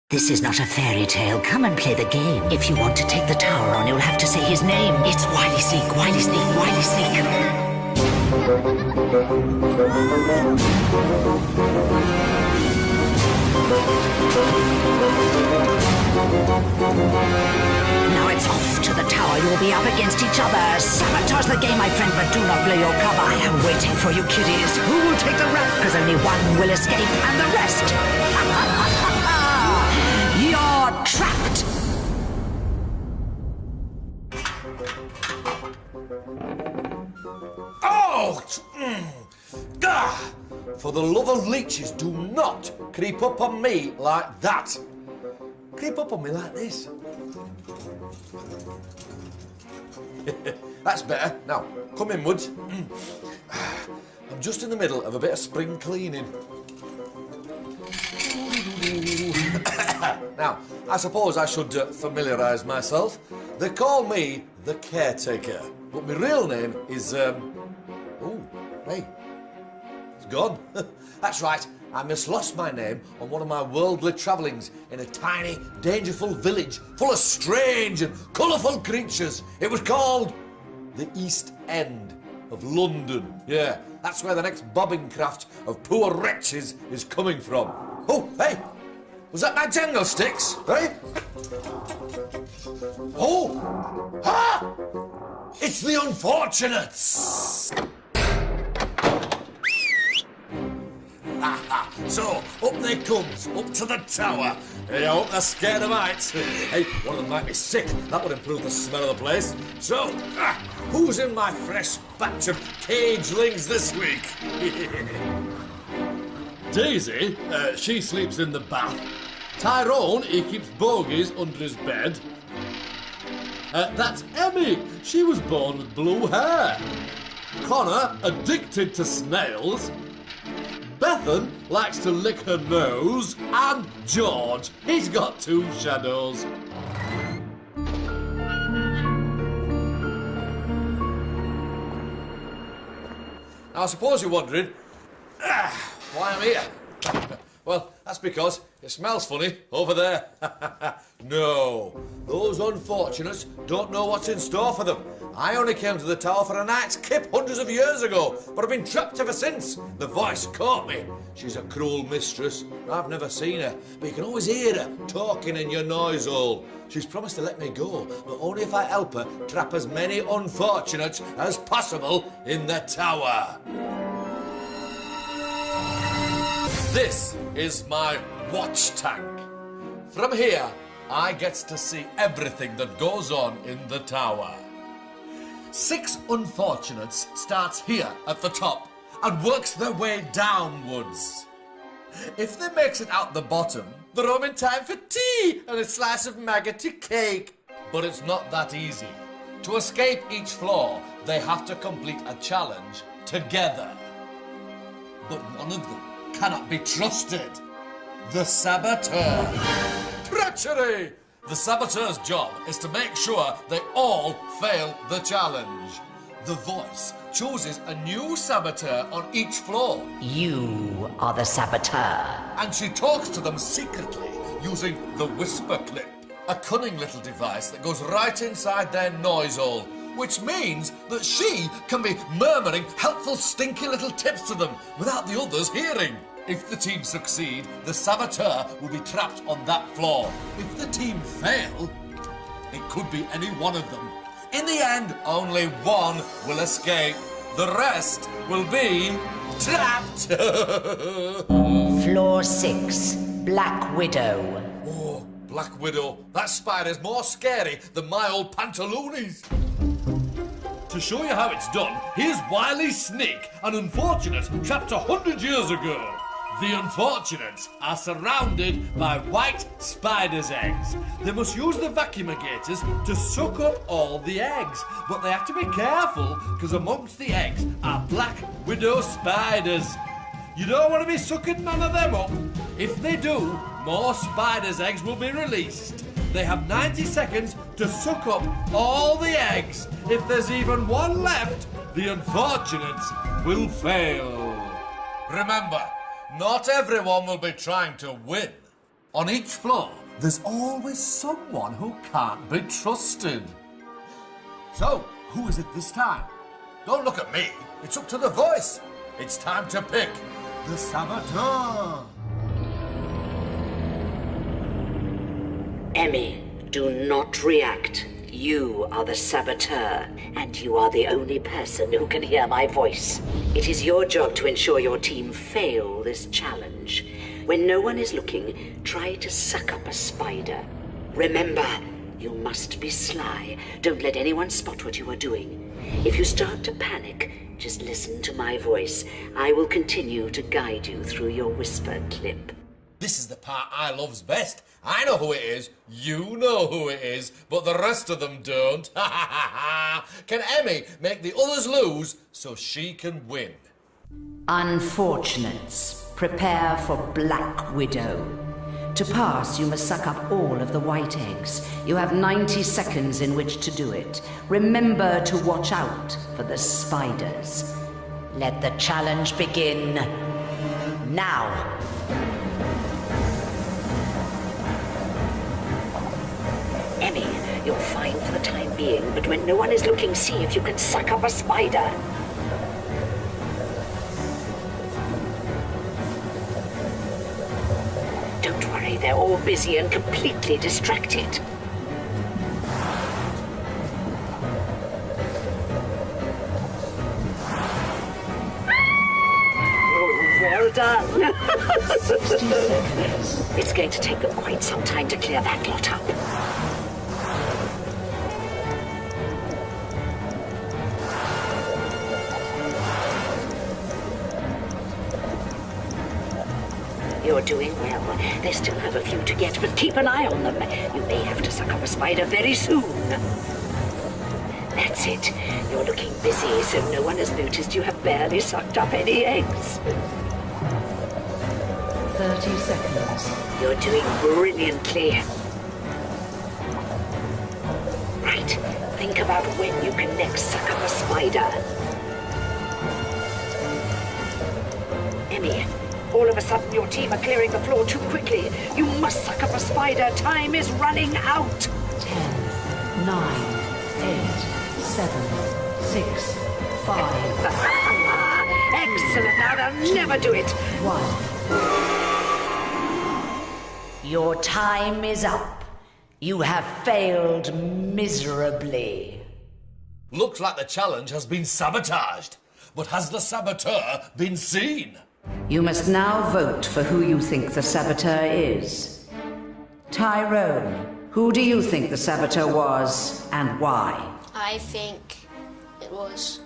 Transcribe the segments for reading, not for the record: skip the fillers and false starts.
This is not a fairy tale. Come and play the game. If you want to take the tower on, you'll have to say his name. It's Wily Sneak, Wily Sneak, Wily Sneak. Now it's off to the tower. You'll be up against each other. Sabotage the game, my friend, but do not blow your cover. I am waiting for you, kiddies. Who will take the rap? Because only one will escape, and the rest... You're trapped! Oh! For the love of leeches, do not creep up on me like that. Creep up on me like this. That's better. Now, come in, Woods. I'm just in the middle of a bit of spring cleaning. Now, I suppose I should familiarise myself. They call me the caretaker, but my real name is, oh, hey, it's gone. That's right, I mislost my name on one of my worldly travellings in a tiny, dangerful village full of strange and colourful creatures. It was called the East End of London. Yeah, that's where the next bobbing craft of poor wretches is coming from. Oh, hey! Was that my jangle sticks? Hey? Oh! Ha! It's the Unfortunates! So, up they comes, up to the tower. Hey, I hope they're scared of heights. Hey, one of them might be sick. That would improve the smell of the place. So, who's in my fresh batch of cagelings this week? Daisy, she sleeps in the bath. Tyrone, he keeps bogies under his bed. That's Emmy. She was born with blue hair. Conor, addicted to snails. Bethan likes to lick her nose. And George, he's got 2 shadows. Now, I suppose you're wondering why I'm here. Well, that's because it smells funny over there. No, those unfortunates don't know what's in store for them. I only came to the tower for a night's kip hundreds of years ago, but I've been trapped ever since. The voice caught me. She's a cruel mistress. I've never seen her, but you can always hear her talking in your noise hole. She's promised to let me go, but only if I help her trap as many unfortunates as possible in the tower. This is my watch tank. From here, I get to see everything that goes on in the tower. 6 unfortunates starts here at the top and works their way downwards. If they makes it out the bottom, they're home in time for tea and a slice of maggoty cake. But it's not that easy. To escape each floor, they have to complete a challenge together. But one of them cannot be trusted. The Saboteur. Treachery! The Saboteur's job is to make sure they all fail the challenge. The voice chooses a new Saboteur on each floor. You are the Saboteur. And she talks to them secretly using the whisper clip, a cunning little device that goes right inside their noise hole, which means that she can be murmuring helpful, stinky little tips to them without the others hearing. If the team succeed, the Saboteur will be trapped on that floor. If the team fail, it could be any one of them. In the end, only one will escape. The rest will be trapped. Floor 6, Black Widow. Oh, Black Widow. That spider's more scary than my old pantaloonies. To show you how it's done, here's Wily Sneak, an unfortunate trapped 100 years ago. The unfortunates are surrounded by white spiders' eggs. They must use the vacuumigators to suck up all the eggs. But they have to be careful, because amongst the eggs are black widow spiders. You don't want to be sucking none of them up. If they do, more spiders' eggs will be released. They have 90 seconds to suck up all the eggs. If there's even one left, the unfortunates will fail. Remember, not everyone will be trying to win. On each floor, there's always someone who can't be trusted. So, who is it this time? Don't look at me. It's up to the voice. It's time to pick the saboteur. Emmy, do not react. You are the saboteur, and you are the only person who can hear my voice. It is your job to ensure your team fail this challenge. When no one is looking, try to suck up a spider. Remember, you must be sly. Don't let anyone spot what you are doing. If you start to panic, just listen to my voice. I will continue to guide you through your whisper clip. This is the part I loves best. I know who it is, you know who it is, but the rest of them don't. Can Emmy make the others lose so she can win? Unfortunates, prepare for Black Widow. To pass, you must suck up all of the white eggs. You have 90 seconds in which to do it. Remember to watch out for the spiders. Let the challenge begin now. Emmy, you're fine for the time being, but when no one is looking, see if you can suck up a spider. Don't worry, they're all busy and completely distracted. Oh, well done. 60 seconds. It's going to take them quite some time to clear that lot up. You're doing well. They still have a few to get, but keep an eye on them. You may have to suck up a spider very soon. That's it. You're looking busy, so no one has noticed you have barely sucked up any eggs. 30 seconds. You're doing brilliantly. Right. Think about when you can next suck up a spider. Emmy. All of a sudden, your team are clearing the floor too quickly. You must suck up a spider. Time is running out. 10, 9, 8, 7, 6, 5. Excellent. Now they'll never do it. 1. Your time is up. You have failed miserably. Looks like the challenge has been sabotaged. But has the saboteur been seen? You must now vote for who you think the saboteur is. Tyrone, who do you think the saboteur was, and why? I think it was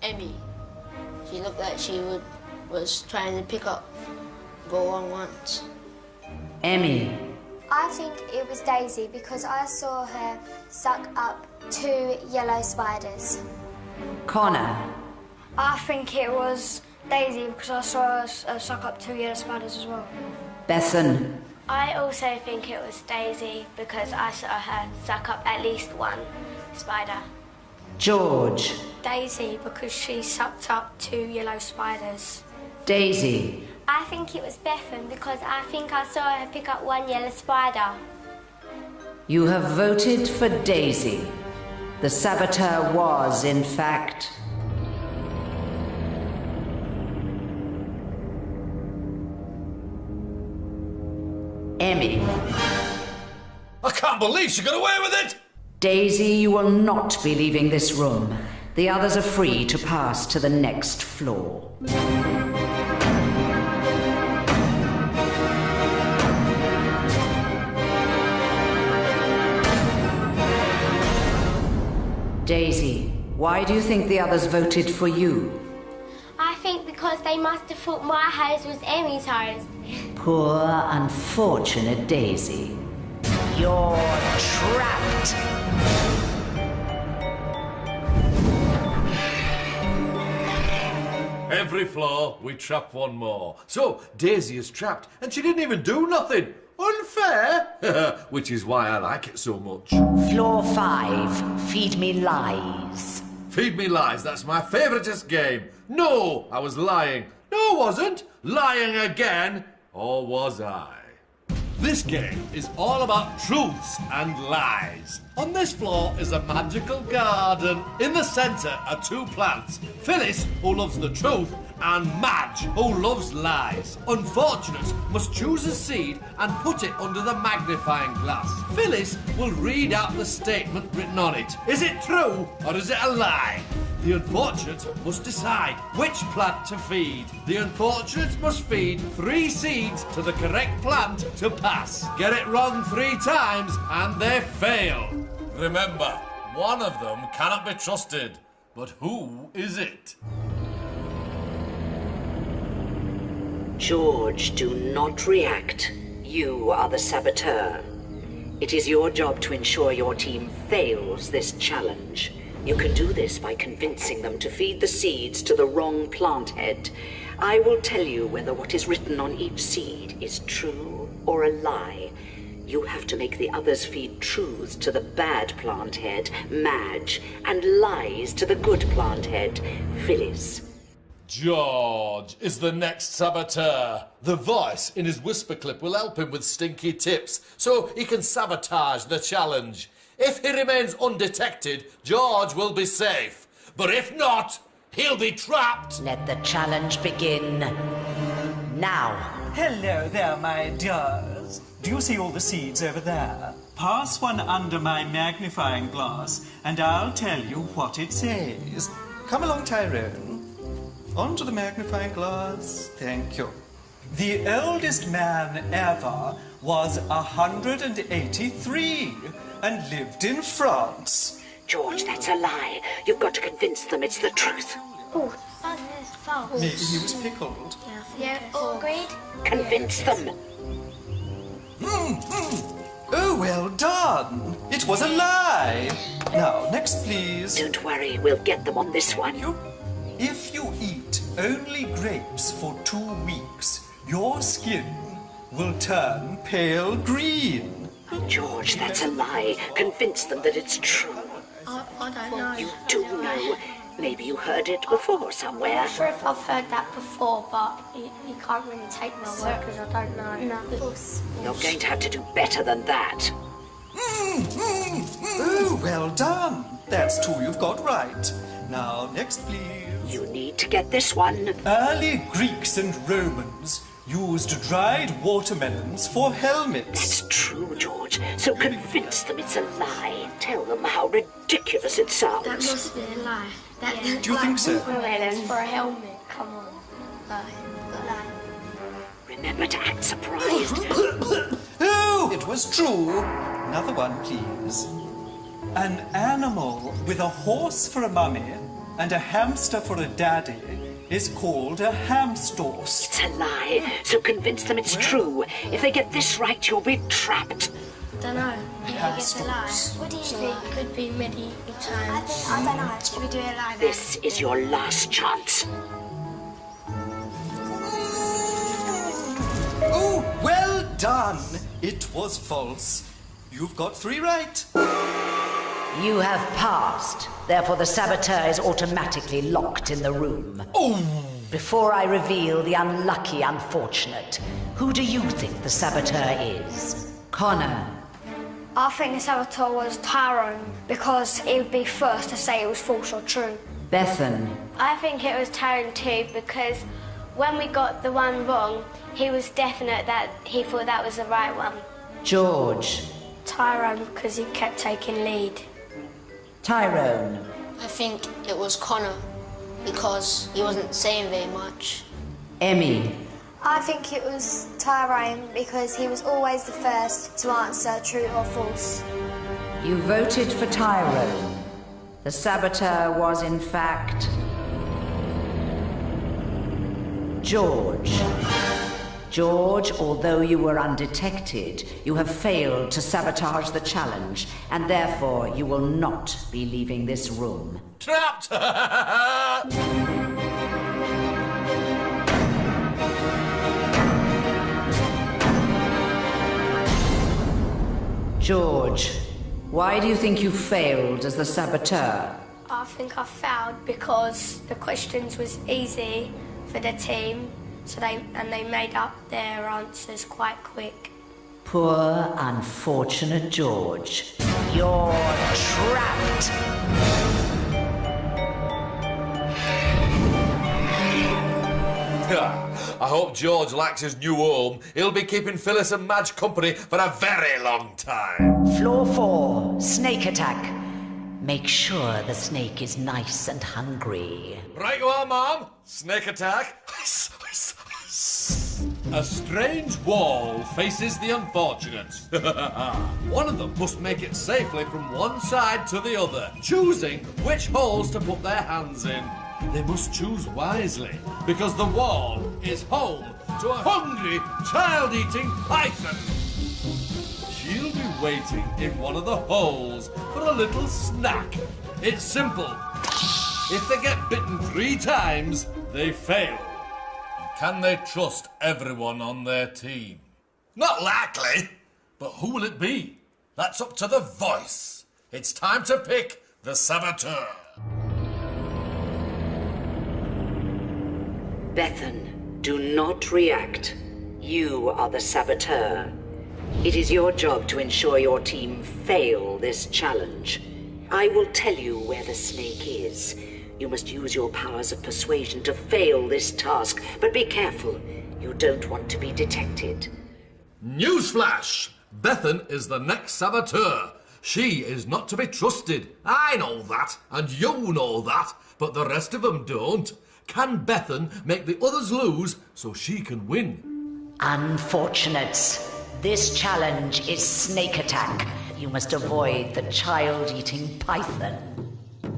Emmy. She looked like she was trying to pick up go on once. Emmy. I think it was Daisy because I saw her suck up 2 yellow spiders. Conor. I think it was Daisy because I saw her suck up 2 yellow spiders as well. Bethan. I also think it was Daisy because I saw her suck up at least 1 spider. George. Daisy because she sucked up 2 yellow spiders. Daisy. I think it was Bethan because I think I saw her pick up 1 yellow spider. You have voted for Daisy. The saboteur was, in fact, Emmy. I can't believe she got away with it! Daisy, you will not be leaving this room. The others are free to pass to the next floor. Daisy, why do you think the others voted for you? I think because they must have thought my hose was Emmy's hose. Poor, unfortunate Daisy. You're trapped! Every floor, we trap one more. So, Daisy is trapped, and she didn't even do nothing. Unfair! Which is why I like it so much. Floor 5, feed me lies. Feed me lies, that's my favouriteest game. No, I was lying. No, I wasn't. Lying again. Or was I? This game is all about truths and lies. On this floor is a magical garden. In the centre are two plants. Phyllis, who loves the truth, and Madge, who loves lies. Unfortunates must choose a seed and put it under the magnifying glass. Phyllis will read out the statement written on it. Is it true or is it a lie? The unfortunates must decide which plant to feed. The unfortunates must feed 3 seeds to the correct plant to pass. Get it wrong 3 times and they fail. Remember, one of them cannot be trusted. But who is it? George, do not react. You are the saboteur. It is your job to ensure your team fails this challenge. You can do this by convincing them to feed the seeds to the wrong plant head. I will tell you whether what is written on each seed is true or a lie. You have to make the others feed truths to the bad plant head, Madge, and lies to the good plant head, Phyllis. George is the next saboteur. The voice in his whisper clip will help him with stinky tips, so he can sabotage the challenge. If he remains undetected, George will be safe. But if not, he'll be trapped. Let the challenge begin now. Hello there, my dears. Do you see all the seeds over there? Pass one under my magnifying glass, and I'll tell you what it says. Come along, Tyrone. Onto the magnifying glass. Thank you. The oldest man ever was 183 and lived in France. George, that's a lie. You've got to convince them it's the truth. Oh, that is false. Maybe he was pickled. Yeah, all agreed? Convince them. Oh, well done. It was a lie. Now, next, please. Don't worry, we'll get them on this one. If you eat only grapes for 2 weeks, your skin will turn pale green. George, that's a lie. Convince them that it's true. I don't know. You do know. Maybe you heard it before somewhere. I'm not sure if I've heard that before, but you can't really take my word because I don't know. No. You're going to have to do better than that. Oh, well done. That's 2 you've got right. Now, next, please. You need to get this one. Early Greeks and Romans used dried watermelons for helmets. It's true, George. So convince them it's a lie. Tell them how ridiculous it sounds. That must be a lie. Do you think so? For a helmet, come on. Lie. Remember to act surprised. Oh, it was true. Another one, please. An animal with a horse for a mummy and a hamster for a daddy is called a hamstorce. It's a lie, so convince them it's true. If they get this right, you'll be trapped. Don't know. You think it's a lie? What do you think? It could be medieval times. I don't know. Should we do a lie then? This is your last chance. Oh, well done. It was false. You've got 3 right. You have passed. Therefore, the saboteur is automatically locked in the room. Before I reveal the unlucky unfortunate, who do you think the saboteur is? Conor. I think the saboteur was Tyrone because he would be first to say it was false or true. Bethan. I think it was Tyrone too because when we got the one wrong, he was definite that he thought that was the right one. George. Tyrone because he kept taking lead. Tyrone. I think it was Conor because he wasn't saying very much. Emmy. I think it was Tyrone because he was always the first to answer true or false. You voted for Tyrone. The saboteur was, in fact, George. George, although you were undetected, you have failed to sabotage the challenge, and therefore you will not be leaving this room. Trapped! George, why do you think you failed as the saboteur? I think I failed because the questions was easy for the team, so they made up their answers quite quick. Poor, unfortunate George. You're trapped! I hope George likes his new home. He'll be keeping Phyllis and Madge company for a very long time. Floor 4, snake attack. Make sure the snake is nice and hungry. Right you are, Mom. Snake attack. A strange wall faces the unfortunates. One of them must make it safely from one side to the other, choosing which holes to put their hands in. They must choose wisely, because the wall is home to a hungry, child-eating python. She'll be waiting in one of the holes for a little snack. It's simple. If they get bitten 3 times, they fail. Can they trust everyone on their team? Not likely. But who will it be? That's up to the voice. It's time to pick the saboteur. Bethan, do not react. You are the saboteur. It is your job to ensure your team fail this challenge. I will tell you where the snake is. You must use your powers of persuasion to fail this task, but be careful. You don't want to be detected. Newsflash! Bethan is the next saboteur. She is not to be trusted. I know that, and you know that, but the rest of them don't. Can Bethan make the others lose so she can win? Unfortunates, this challenge is snake attack. You must avoid the child-eating python.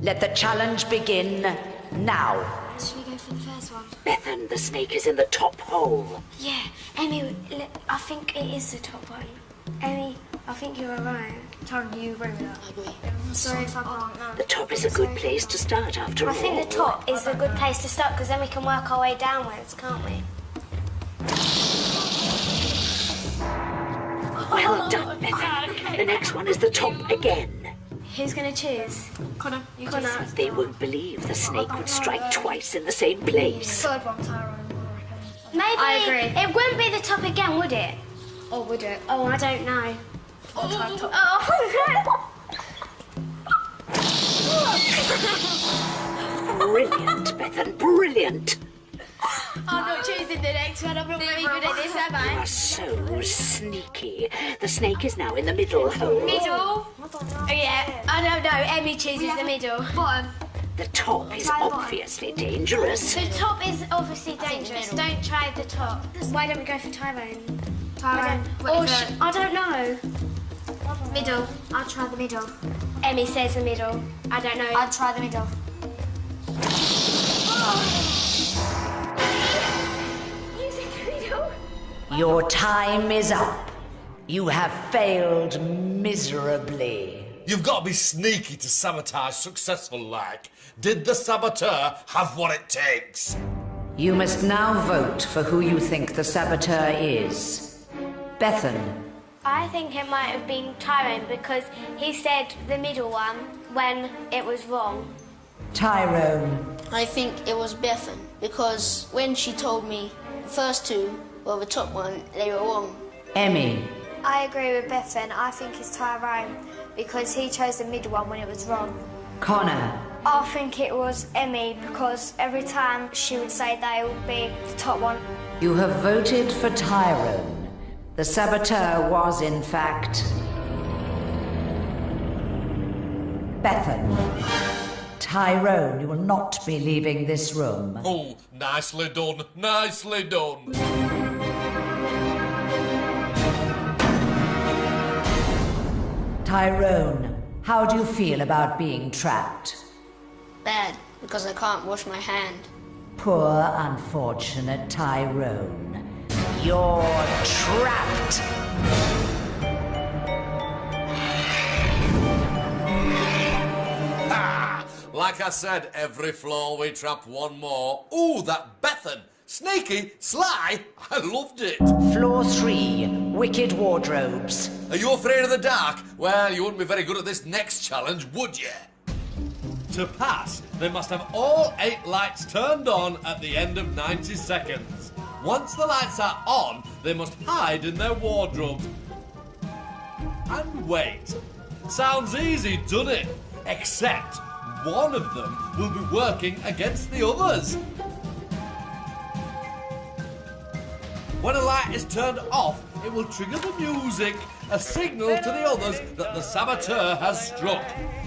Let the challenge begin now. Should we go for the first one? Bethan, the snake is in the top hole. Yeah, Emmy, I think it is the top one. Emmy, I think you were right. Tyrone, you agree with that? I agree. I'm sorry if I'm wrong. No. The top is a good place to start after all. I think the top is a good place to start because then we can work our way downwards, can't we? Well done, Bethan. The next one is the top again. Who's going to choose? Connor, Connor. They won't believe the snake would strike twice in the same place. Third one, Tyrone. Maybe I agree. It wouldn't be the top again, would it? Or would it? Oh, I don't know. Brilliant, Bethan, brilliant. I'm not choosing the next one. I'm not very good at this, am You I? are so sneaky. The snake is now in the middle hole. Middle? Oh, yeah. I don't know. Emmy chooses the middle. Bottom. The top is obviously dangerous. The top is obviously dangerous. Don't try the top. Why don't we go for Tyrone? Tyrone. I don't know. Middle. I'll try the middle. Emmy says the middle. I don't know. I'll try the middle. Your time is up. You have failed miserably. You've got to be sneaky to sabotage successful like. Did the saboteur have what it takes? You must now vote for who you think the saboteur is. Bethan. I think it might have been Tyrone because he said the middle one when it was wrong. Tyrone. I think it was Bethan because when she told me the first 2, well, the top one, they were wrong. Emmy. I agree with Bethan. I think it's Tyrone because he chose the middle one when it was wrong. Connor. I think it was Emmy because every time she would say that it would be the top one. You have voted for Tyrone. The saboteur was, in fact, Bethan. Tyrone, you will not be leaving this room. Oh, nicely done, nicely done. Tyrone, how do you feel about being trapped? Bad, because I can't wash my hand. Poor, unfortunate Tyrone. You're trapped! Ah, like I said, every floor we trap one more. Ooh, that Bethan. Sneaky, sly, I loved it. Floor 3, wicked wardrobes. Are you afraid of the dark? Well, you wouldn't be very good at this next challenge, would you? To pass, they must have all 8 lights turned on at the end of 90 seconds. Once the lights are on, they must hide in their wardrobes. and wait. Sounds easy, doesn't it? Except one of them will be working against the others. When a light is turned off, it will trigger the music, a signal to the others that the saboteur has struck.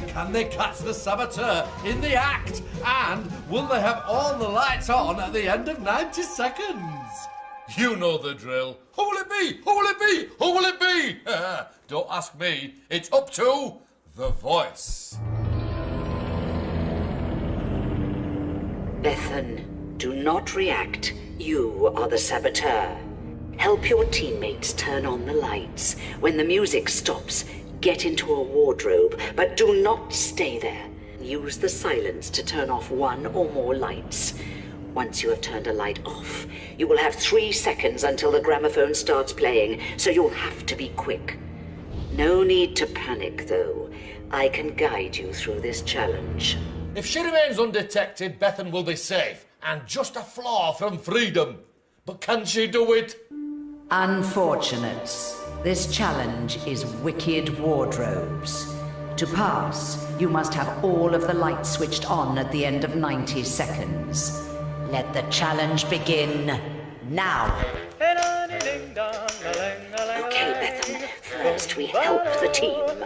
Can they catch the saboteur in the act? And will they have all the lights on at the end of 90 seconds? You know the drill. Who will it be? Who will it be? Who will it be? Don't ask me. It's up to the voice. Bethan, do not react. You are the saboteur. Help your teammates turn on the lights. When the music stops, get into a wardrobe, but do not stay there. Use the silence to turn off one or more lights. Once you have turned a light off, you will have 3 seconds until the gramophone starts playing, so you'll have to be quick. No need to panic, though. I can guide you through this challenge. If she remains undetected, Bethan will be safe, and just a flaw from freedom. But can she do it? Unfortunates. This challenge is wicked wardrobes. To pass, you must have all of the lights switched on at the end of 90 seconds. Let the challenge begin now. Okay, Bethan. First, we help the team.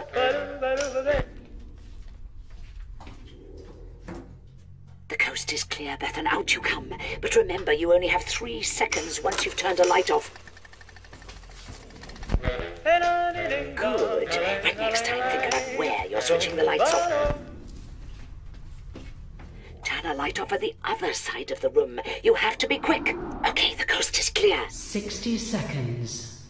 The coast is clear, Bethan. Out you come. But remember, you only have 3 seconds once you've turned a light off. Good. But next time, think about where you're switching the lights off. Turn a light off at the other side of the room. You have to be quick. Okay, the coast is clear. 60 seconds.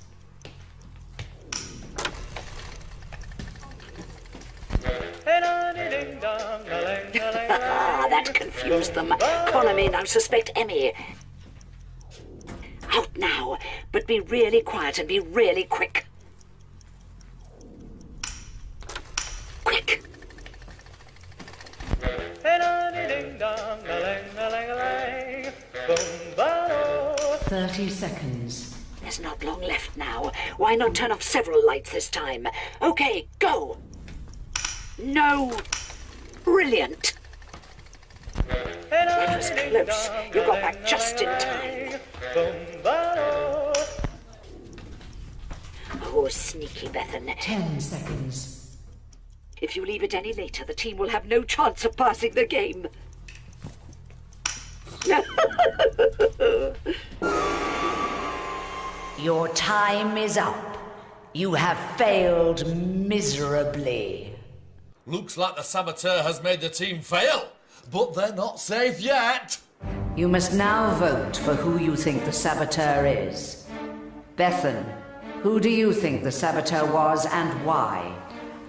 That confused them. Conor may now suspect Emmy. Out now, but be really quiet and be really quick. Quick. 30 seconds. There's not long left now. Why not turn off several lights this time? Okay, go. No. Brilliant. That was close. You got back just in time. Oh, sneaky Bethan. 10 seconds. If you leave it any later, the team will have no chance of passing the game. Your time is up. You have failed miserably. Looks like the saboteur has made the team fail, but they're not safe yet. You must now vote for who you think the saboteur is. Bethan, who do you think the saboteur was and why?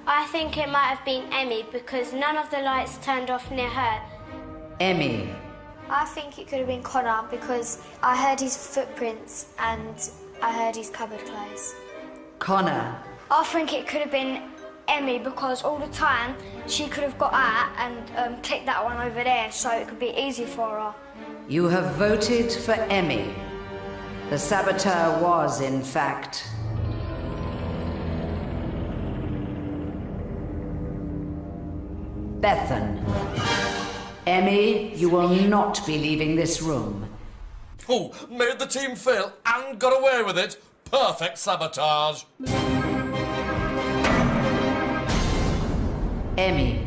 I think it might have been Emmy because none of the lights turned off near her. Emmy. I think it could have been Conor because I heard his footprints and I heard his cupboard close. Conor. I think it could have been Emmy because all the time she could have got out and clicked that one over there so it could be easy for her. You have voted for Emmy. The saboteur was, in fact, Bethan. Emmy, you will not be leaving this room. Oh, made the team fail and got away with it. Perfect sabotage. Emmy,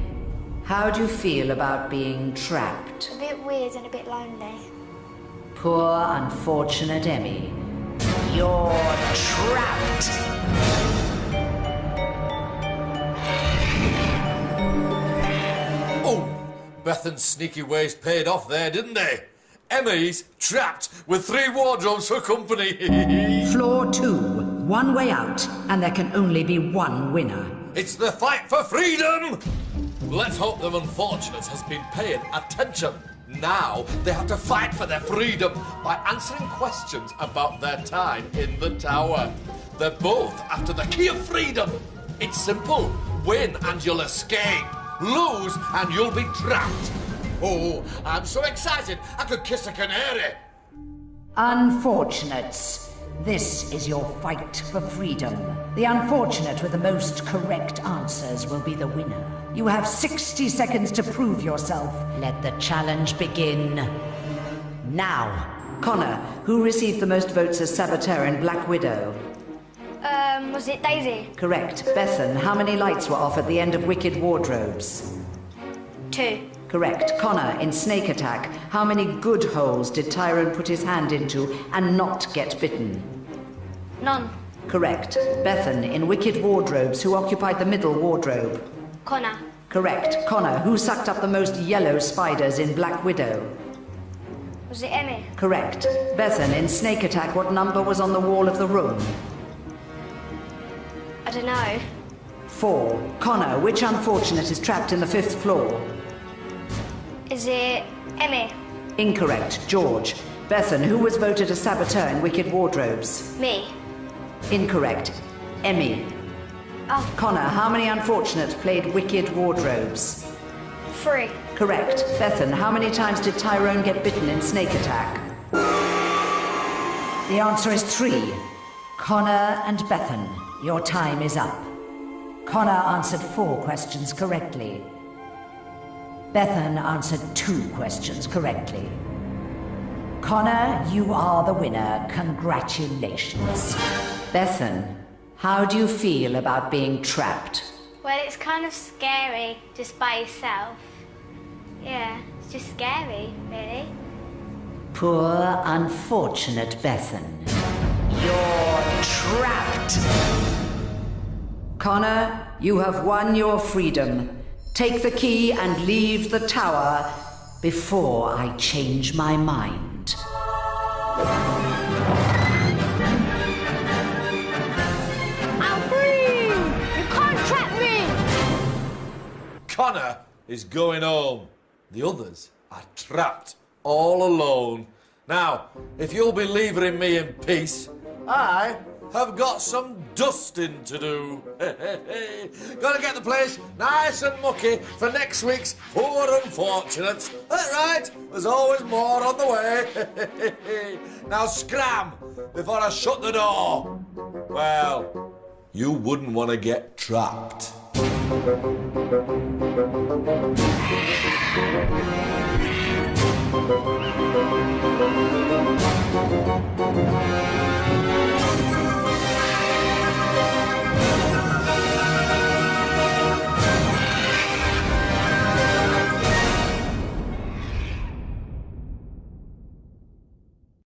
how do you feel about being trapped? A bit weird and a bit lonely. Poor, unfortunate Emmy. You're trapped! Oh, Bethan's sneaky ways paid off there, didn't they? Emmy's trapped with 3 wardrobes for company. Floor 2, one way out, and there can only be one winner. It's the fight for freedom! Let's hope the unfortunate has been paying attention. Now they have to fight for their freedom by answering questions about their time in the tower. They're both after the key of freedom. It's simple. Win and you'll escape. Lose and you'll be trapped. Oh, I'm so excited I could kiss a canary. Unfortunates, This is your fight for freedom. The unfortunate with the most correct answers will be the winner. You have 60 seconds to prove yourself. Let the challenge begin now. Conor, who received the most votes as Saboteur in Black Widow? Was it Daisy? Correct. Bethan, how many lights were off at the end of Wicked Wardrobes? 2. Correct. Conor, in Snake Attack, how many good holes did Tyrone put his hand into and not get bitten? None. Correct. Bethan, in Wicked Wardrobes, who occupied the middle wardrobe? Conor. Correct. Conor, who sucked up the most yellow spiders in Black Widow? Was it Emmy? Correct. Bethan, in Snake Attack, what number was on the wall of the room? I don't know. 4. Conor, which unfortunate is trapped in the 5th floor? Is it Emmy? Incorrect. George. Bethan, who was voted a Saboteur in Wicked Wardrobes? Me. Incorrect. Emmy. Oh. Conor, how many unfortunates played Wicked Wardrobes? 3. Correct. Bethan, how many times did Tyrone get bitten in Snake Attack? The answer is 3. Conor and Bethan, your time is up. Conor answered 4 questions correctly. Bethan answered 2 questions correctly. Conor, you are the winner. Congratulations. Bethan, how do you feel about being trapped? Well, it's kind of scary just by yourself. Yeah, it's just scary, really. Poor, unfortunate Bethan. You're trapped! Conor, you have won your freedom. Take the key and leave the tower before I change my mind. I'm free! You can't trap me! Conor is going home. The others are trapped all alone. Now, if you'll be leaving me in peace, I have got some dusting to do. Gotta get the place nice and mucky for next week's Poor Unfortunates. That's right, there's always more on the way. Now scram before I shut the door. Well, you wouldn't want to get trapped.